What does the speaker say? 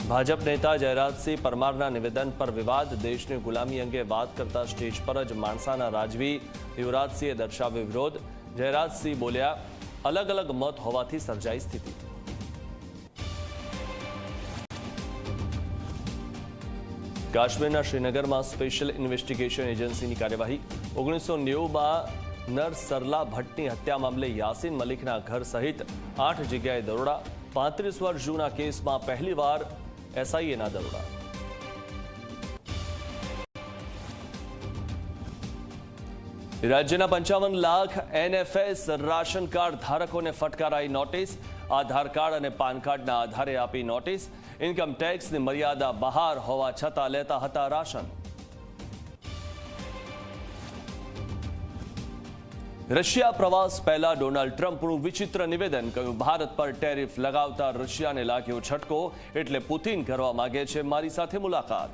ભાજપ નેતા જયરાજસિંહ પરમારના નિવેદન પર વિવાદ. દેશની ગુલામી અંગે વાત કરતા સ્ટેજ પર જ માણસાના રાજવી યુવરાજસિંહે દર્શાવ્યો વિરોધ. જયરાજસિંહ બોલ્યા, અલગ અલગ મત હોવાથી સર્જાઈ સ્થિતિ. કાશ્મીરના શ્રીનગરમાં સ્પેશિયલ ઇન્વેસ્ટિગેશન એજન્સીની કાર્યવાહી. 1990માં નરસરલા ભટ્ટની હત્યા મામલે યાસીન મલિકના ઘર સહિત 8 જગ્યાએ દરોડા. 35 વર્ષ જૂના કેસમાં પહેલીવાર એસઆઈએના દરોડા. રાજ્યના 55 લાખ એનએફએસ રાશન કાર્ડ ધારકોને ફટકારાઈ નોટિસ. આધાર કાર્ડ અને પાન કાર્ડના આધારે આપી નોટિસ. ઇન્કમ ટેક્સની મર્યાદા બહાર હોવા છતાં લેતા હતા રાશન. રશિયા પ્રવાસ પહેલા ડોનાલ્ડ ટ્રમ્પનું વિચિત્ર નિવેદન. કહ્યું, ભારત પર ટેરિફ લગાવતા રશિયાને લાગ્યો છટકો, એટલે પુતિન કરવા માંગે છે મારી સાથે મુલાકાત.